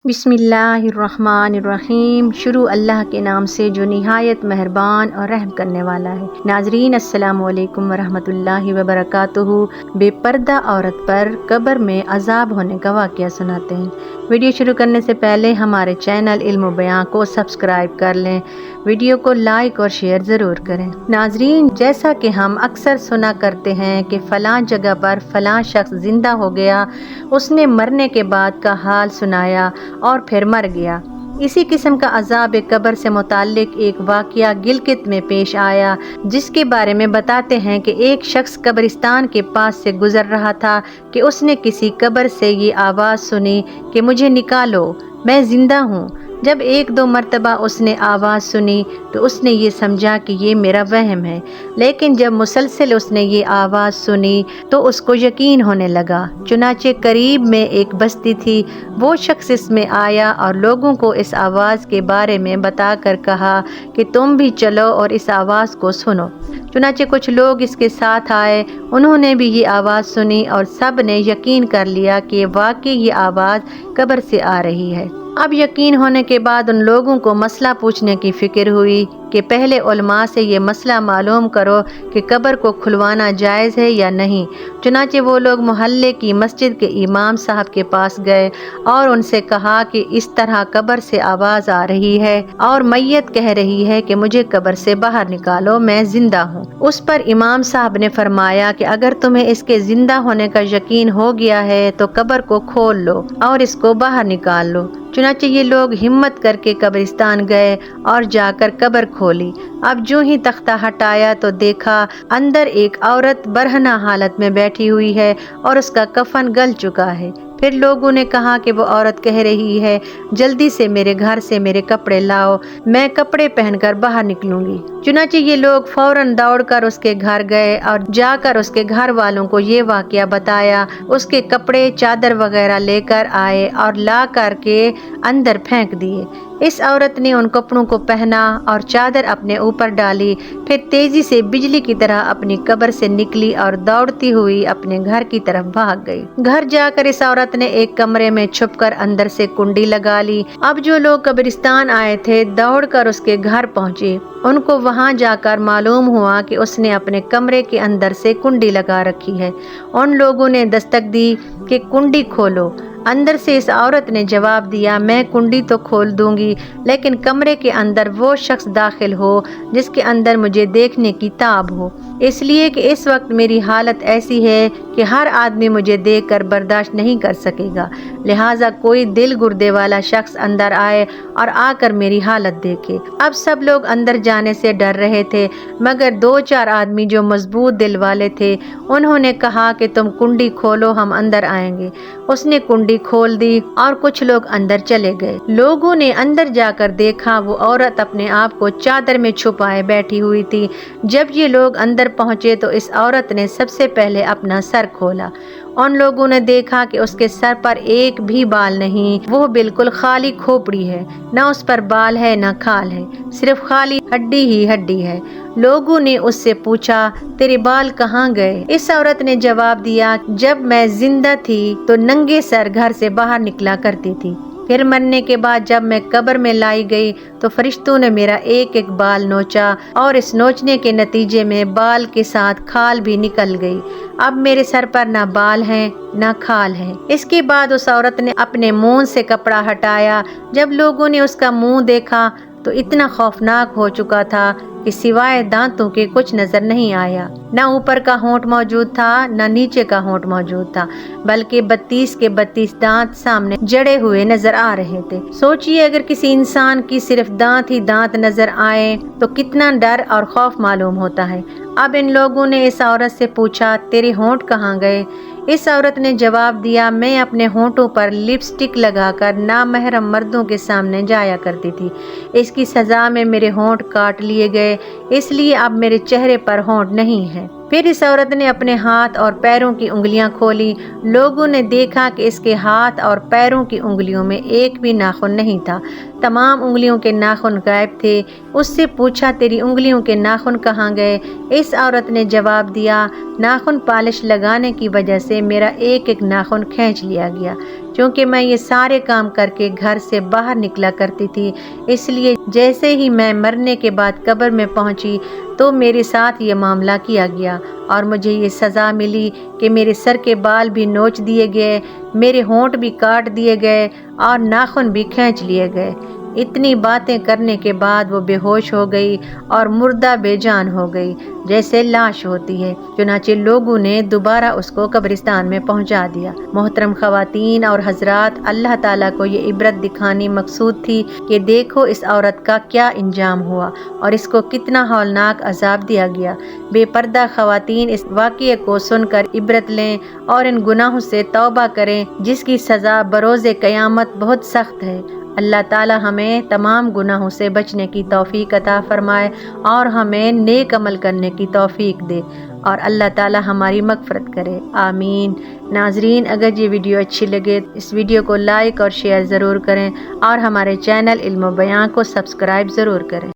बिस्मिल्लाहिर्रहमानिर्रहीम। शुरू अल्लाह के नाम से जो निहायत मेहरबान और रहम करने वाला है। नाजरीन अस्सलामु अलैकुम वरहमतुल्लाहि वबरकातुहू। बेपर्दा औरत पर कब्र में अजाब होने का वाक़या सुनाते हैं। वीडियो शुरू करने से पहले हमारे चैनल इल्म बयां को सब्सक्राइब कर लें। वीडियो को लाइक और शेयर ज़रूर करें। नाजरीन, जैसा कि हम अक्सर सुना करते हैं कि फ़लाँ जगह पर फ़लाँ शख्स ज़िंदा हो गया, उसने मरने के बाद का हाल सुनाया और फिर मर गया। इसी किस्म का अज़ाब कब्र से मुताल्लिक एक वाक़या गिलगित में पेश आया, जिसके बारे में बताते हैं कि एक शख्स कब्रिस्तान के पास से गुज़र रहा था कि उसने किसी कब्र से ये आवाज़ सुनी कि मुझे निकालो, मैं ज़िंदा हूँ। जब एक दो मरतबा उसने आवाज़ सुनी तो उसने ये समझा कि ये मेरा वहम है, लेकिन जब मुसलसल उसने ये आवाज़ सुनी तो उसको यकीन होने लगा। चुनाचे करीब में एक बस्ती थी, वो शख्स इसमें आया और लोगों को इस आवाज़ के बारे में बताकर कहा कि तुम भी चलो और इस आवाज़ को सुनो। चुनाचे कुछ लोग इसके साथ आए, उन्होंने भी ये आवाज़ सुनी और सब ने यकीन कर लिया कि वाकई ये आवाज़ कब्र से आ रही है। अब यकीन होने के बाद उन लोगों को मसला पूछने की फ़िक्र हुई कि पहले उलमा से ये मसला मालूम करो कि कब्र को खुलवाना जायज़ है या नहीं। चुनाचे वो लोग मोहल्ले की मस्जिद के इमाम साहब के पास गए और उनसे कहा कि इस तरह कब्र से आवाज़ आ रही है और मैयत कह रही है कि मुझे कब्र से बाहर निकालो, मैं ज़िंदा हूँ। उस पर इमाम साहब ने फरमाया कि अगर तुम्हें इसके ज़िंदा होने का यकीन हो गया है तो कब्र को खोल लो और इसको बाहर निकाल लो। चुनाचे ये लोग हिम्मत करके कब्रिस्तान गए और जाकर कब्र खोली। अब जो ही तख्ता हटाया तो देखा अंदर एक औरत बरहना हालत में बैठी हुई है और उसका कफन गल चुका है। फिर लोगों ने कहा कि वो औरत कह रही है, जल्दी से मेरे घर से मेरे कपड़े लाओ, मैं कपड़े पहनकर बाहर निकलूंगी। चुनाचे ये लोग फौरन दौड़कर उसके घर गए और जाकर उसके घर वालों को ये वाकया बताया। उसके कपड़े चादर वगैरह लेकर आए और ला करके अंदर फेंक दिए। इस औरत ने उन कपड़ों को पहना और चादर अपने ऊपर डाली, फिर तेजी से बिजली की तरह अपनी कब्र से निकली और दौड़ती हुई अपने घर की तरफ भाग गई। घर जाकर इस औरत ने एक कमरे में छुपकर अंदर से कुंडी लगा ली। अब जो लोग कब्रिस्तान आए थे दौड़कर उसके घर पहुंचे। उनको वहां जाकर मालूम हुआ कि उसने अपने कमरे के अंदर से कुंडी लगा रखी है। उन लोगों ने दस्तक दी कि कुंडी खोलो। अंदर से इस औरत ने जवाब दिया, मैं कुंडी तो खोल दूंगी, लेकिन कमरे के अंदर वो शख्स दाखिल हो जिसके अंदर मुझे देखने की ताब हो, इसलिए कि इस वक्त मेरी हालत ऐसी है कि हर आदमी मुझे देखकर बर्दाश्त नहीं कर सकेगा। लिहाजा कोई दिल गुर्दे वाला शख्स अंदर आए और आकर मेरी हालत देखे। अब सब लोग अंदर जाने से डर रहे थे, मगर दो चार आदमी जो मजबूत दिल वाले थे उन्होंने कहा कि तुम कुंडी खोलो, हम अंदर आएंगे। उसने कुंडी खोल दी और कुछ लोग अंदर चले गए। लोगों ने अंदर जाकर देखा वो औरत अपने आप को चादर में छुपाए बैठी हुई थी। जब ये लोग अंदर पहुंचे तो इस औरत ने सबसे पहले अपना सर खोला। उन लोगों ने देखा कि उसके सर पर एक भी बाल नहीं, वो बिल्कुल खाली खोपड़ी है, न उस पर बाल है न खाल है, सिर्फ खाली हड्डी ही हड्डी है। लोगों ने उससे पूछा, तेरे बाल कहाँ गए? इस औरत ने जवाब दिया, जब मैं जिंदा थी तो नंगे सर घर से बाहर निकला करती थी, फिर मरने के बाद जब मैं कब्र में लाई गई तो फरिश्तों ने मेरा एक एक बाल नोचा और इस नोचने के नतीजे में बाल के साथ खाल भी निकल गई। अब मेरे सर पर ना बाल हैं ना खाल है। इसके बाद उस औरत ने अपने मुंह से कपड़ा हटाया। जब लोगों ने उसका मुंह देखा तो इतना खौफनाक हो चुका था कि सिवाय दांतों के कुछ नजर नहीं आया। न ऊपर का होंठ मौजूद था न नीचे का होंठ मौजूद था, बल्कि 32 के 32 दांत सामने जड़े हुए नजर आ रहे थे। सोचिए, अगर किसी इंसान की सिर्फ दांत ही दांत नजर आए तो कितना डर और खौफ मालूम होता है। अब इन लोगों ने इस औरत से पूछा, तेरे होंठ कहाँ गए? इस औरत ने जवाब दिया, मैं अपने होंठों पर लिपस्टिक लगाकर नामहरम मर्दों के सामने जाया करती थी। इसकी सज़ा में मेरे होंठ काट लिए गए, इसलिए अब मेरे चेहरे पर होंठ नहीं है। پھر اس عورت نے اپنے ہاتھ اور پیروں کی انگلیاں کھولی۔ لوگوں نے دیکھا کہ اس کے ہاتھ اور پیروں کی انگلیوں میں ایک بھی ناخن نہیں تھا، تمام انگلیوں کے ناخن غائب تھے۔ اس سے پوچھا تیری انگلیوں کے ناخن کہاں گئے؟ اس عورت نے جواب دیا ناخن پالش لگانے کی وجہ سے میرا ایک ایک ناخن کھینچ لیا گیا، چونکہ میں یہ سارے کام کر کے گھر سے باہر نکلا کرتی تھی، اس لیے جیسے ہی میں مرنے کے بعد قبر میں پہنچی تو میرے ساتھ یہ معاملہ کیا گیا اور مجھے یہ سزا ملی کہ میرے سر کے بال بھی نوچ دیے گئے، میرے ہونٹ بھی کاٹ دیے گئے اور ناخن بھی کھینچ لیے گئے۔ اتنی باتیں کرنے کے بعد وہ بے ہوش ہو گئی اور مردہ بے جان ہو گئی جیسے لاش ہوتی ہے۔ چنانچہ لوگوں نے دوبارہ اس کو قبرستان میں پہنچا دیا۔ محترم خواتین اور حضرات، اللہ تعالیٰ کو یہ عبرت دکھانی مقصود تھی کہ دیکھو اس عورت کا کیا انجام ہوا اور اس کو کتنا ہولناک عذاب دیا گیا۔ بے پردہ خواتین اس واقعے کو سن کر عبرت لیں اور ان گناہوں سے توبہ کریں جس کی سزا بروز قیامت بہت سخت ہے۔ اللہ تعالی ہمیں تمام گناہوں سے بچنے کی توفیق عطا فرمائے اور ہمیں نیک عمل کرنے کی توفیق دے اور اللہ تعالی ہماری مغفرت کرے، آمین۔ ناظرین، اگر یہ ویڈیو اچھی لگے اس ویڈیو کو لائک اور شیئر ضرور کریں اور ہمارے چینل علم و بیان کو سبسکرائب ضرور کریں۔